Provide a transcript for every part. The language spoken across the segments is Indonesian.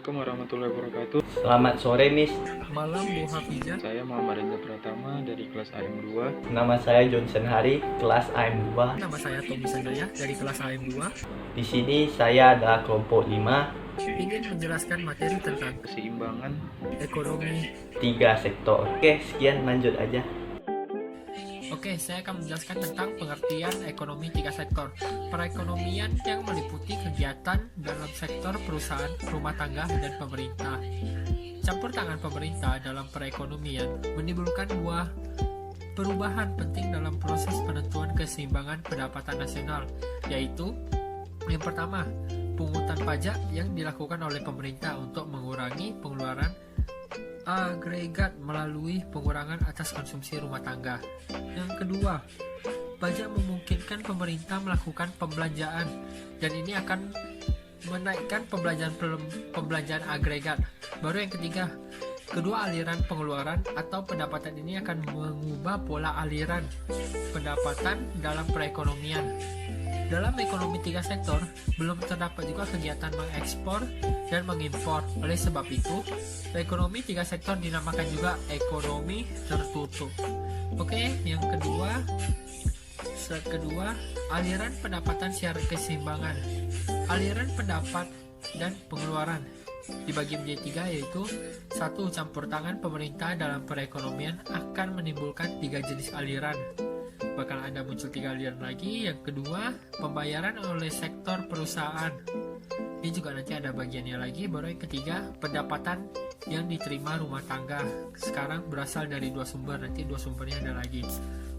Assalamualaikum warahmatullahi wabarakatuh. Selamat sore, Miss. Malam Bu Hafizah. Saya Muhammad Reza Pratama dari kelas AM2. Nama saya Johnson Hari, kelas AM2. Nama saya Tommy Sanjaya dari kelas AM2. Di sini saya adalah kelompok 5, Ingin menjelaskan materi tentang Keseimbangan ekonomi. 3 sektor. Oke, sekian, lanjut aja. Oke, saya akan menjelaskan tentang pengertian ekonomi 3 sektor. Perekonomian yang meliputi kegiatan dalam sektor perusahaan, rumah tangga, dan pemerintah. Campur tangan pemerintah dalam perekonomian menimbulkan dua perubahan penting dalam proses penentuan keseimbangan pendapatan nasional, yaitu yang pertama, pungutan pajak yang dilakukan oleh pemerintah untuk mengurangi pengeluaran agregat melalui pengurangan atas konsumsi rumah tangga. Yang kedua, pajak memungkinkan pemerintah melakukan pembelanjaan dan ini akan menaikkan pembelanjaan agregat. Baru yang ketiga, kedua aliran pengeluaran atau pendapatan ini akan mengubah pola aliran pendapatan dalam perekonomian. Dalam ekonomi 3 sektor, belum terdapat juga kegiatan mengekspor dan mengimpor. Oleh sebab itu, ekonomi 3 sektor dinamakan juga ekonomi tertutup. Oke, yang kedua, aliran pendapatan secara keseimbangan. Aliran pendapat dan pengeluaran dibagi menjadi 3, yaitu 1. Campur tangan pemerintah dalam perekonomian akan menimbulkan 3 jenis aliran. Bakal ada muncul 3 aliran lagi. Yang kedua, pembayaran oleh sektor perusahaan. Ini juga nanti ada bagiannya lagi. Baru yang ketiga, pendapatan yang diterima rumah tangga. Sekarang berasal dari 2 sumber, nanti 2 sumbernya ada lagi.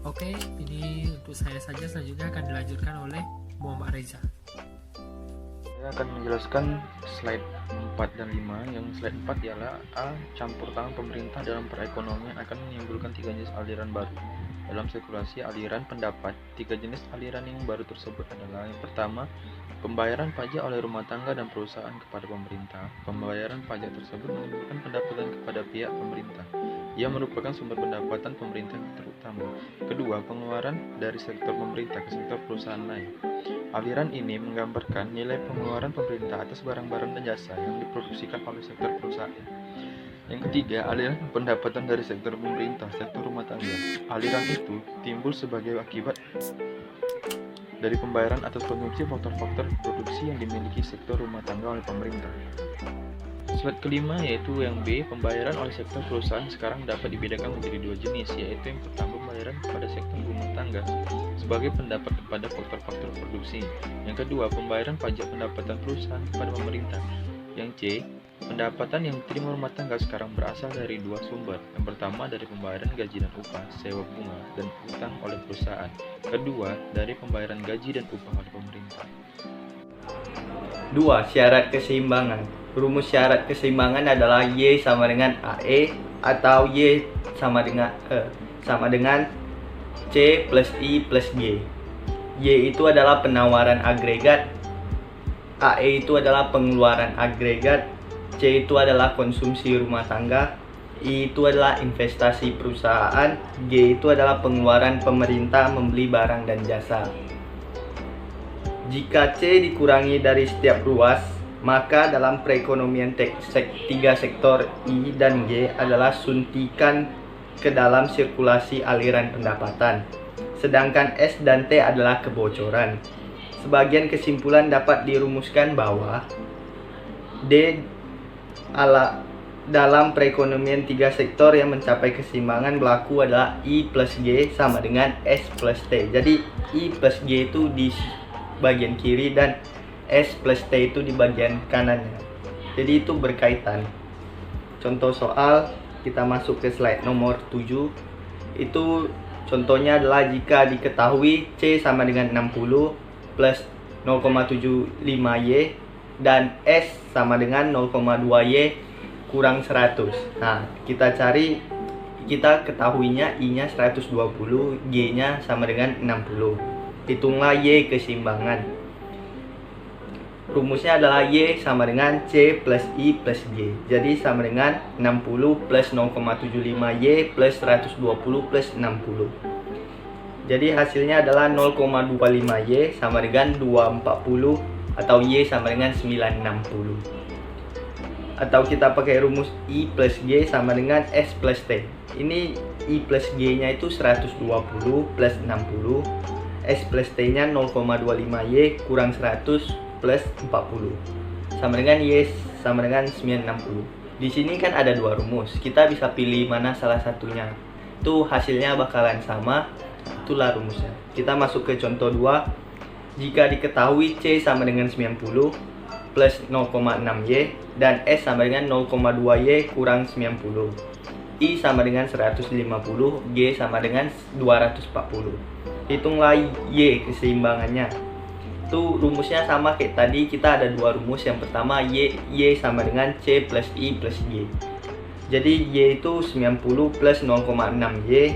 Oke, ini untuk saya saja. Selanjutnya akan dilanjutkan oleh Muhammad Reza. Saya akan menjelaskan slide 4 dan 5. Yang slide 4 ialah A. Campur tangan pemerintah dalam perekonomian akan menimbulkan 3 jenis aliran baru dalam sirkulasi aliran pendapat. 3 jenis aliran yang baru tersebut adalah: yang pertama, pembayaran pajak oleh rumah tangga dan perusahaan kepada pemerintah. Pembayaran pajak tersebut menimbulkan pendapatan kepada pihak pemerintah. Ia merupakan sumber pendapatan pemerintah terutama. Kedua, pengeluaran dari sektor pemerintah ke sektor perusahaan lain. Aliran ini menggambarkan nilai pengeluaran pemerintah atas barang-barang dan jasa yang diproduksikan oleh sektor perusahaan. Yang ketiga, aliran pendapatan dari sektor pemerintah, sektor rumah tangga. Aliran itu timbul sebagai akibat dari pembayaran atas konsumsi faktor-faktor produksi yang dimiliki sektor rumah tangga oleh pemerintah. Slide kelima yaitu yang B, pembayaran oleh sektor perusahaan sekarang dapat dibedakan menjadi 2 jenis, yaitu yang pertama pembayaran kepada sektor rumah tangga sebagai pendapat kepada faktor-faktor produksi. Yang kedua, pembayaran pajak pendapatan perusahaan kepada pemerintah. Yang C, pendapatan yang diterima rumah tangga sekarang berasal dari 2 sumber. Yang pertama dari pembayaran gaji dan upah, sewa bunga, dan utang oleh perusahaan. Kedua, dari pembayaran gaji dan upah oleh pemerintah. 2. Syarat keseimbangan. Rumus syarat keseimbangan adalah Y sama dengan AE atau Y sama dengan C plus I plus G. Y itu adalah penawaran agregat, AE itu adalah pengeluaran agregat, C itu adalah konsumsi rumah tangga, I itu adalah investasi perusahaan, G itu adalah pengeluaran pemerintah membeli barang dan jasa. Jika C dikurangi dari setiap ruas, maka dalam perekonomian 3 sektor I dan G adalah suntikan ke dalam sirkulasi aliran pendapatan. Sedangkan S dan T adalah kebocoran. Sebagian kesimpulan dapat dirumuskan bahwa D dalam perekonomian 3 sektor yang mencapai keseimbangan berlaku adalah I plus G sama dengan S plus T. Jadi I plus G itu di bagian kiri dan S plus T itu di bagian kanannya. Jadi itu berkaitan. Contoh soal, kita masuk ke slide nomor 7. Itu contohnya adalah jika diketahui C sama dengan 60 plus 0,75Y dan S sama dengan 0,2Y kurang 100. Nah, kita ketahuinya I-nya 120, G-nya sama dengan 60. Hitunglah Y keseimbangan. Rumusnya adalah Y sama dengan C plus I plus G. Jadi sama dengan 60 plus 0,75Y plus 120 plus 60. Jadi hasilnya adalah 0,25Y sama dengan 240 atau Y sama dengan 960. atau kita pakai rumus I plus G sama dengan S plus T. Ini I plus G nya itu 120 plus 60, S plus T nya 0,25Y kurang 100 plus 40 sama dengan Y sama dengan 960. Di sini kan ada dua rumus, kita bisa pilih mana salah satunya. Itu hasilnya bakalan sama, itulah rumusnya. Kita masuk ke contoh 2. Jika diketahui C sama dengan 90 plus 0,6Y dan S sama dengan 0,2Y kurang 90, I sama dengan 150, G sama dengan 240. Hitunglah Y keseimbangannya. Itu rumusnya sama kayak tadi, kita ada dua rumus. Yang pertama Y sama dengan C plus I plus G. Jadi Y itu 90 plus 0,6Y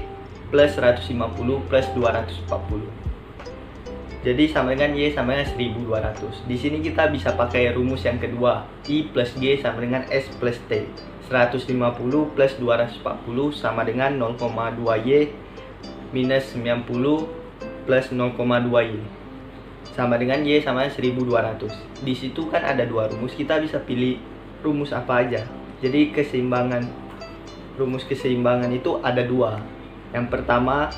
plus 150 plus 240. Jadi sama dengan Y sama dengan 1200. Di sini kita bisa pakai rumus yang kedua, I plus G sama dengan S plus T. 150 plus 240 sama dengan 0,2Y minus 90 plus 0,2Y sama dengan Y sama dengan 1200. Di situ kan ada dua rumus, kita bisa pilih rumus apa aja. Jadi rumus keseimbangan itu ada dua. Yang pertama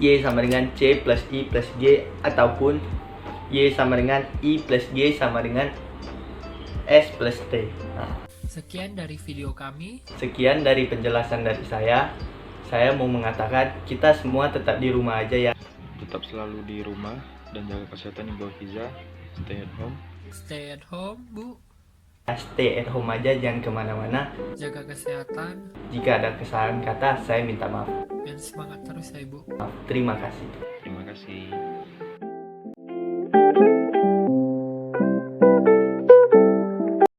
Y sama dengan C plus I plus G, ataupun Y sama dengan I plus G sama dengan S plus T. Sekian dari video kami. Sekian dari penjelasan dari saya. Saya mau mengatakan kita semua tetap di rumah aja ya. Tetap selalu di rumah dan jaga kesehatan Ibu Hafiza. Stay at home. Stay at home, Bu. Stay at home aja, jangan kemana-mana. Jaga kesehatan Jika ada kesalahan kata, saya minta maaf. dan semangat terus ya, Ibu. Terima kasih. Terima kasih.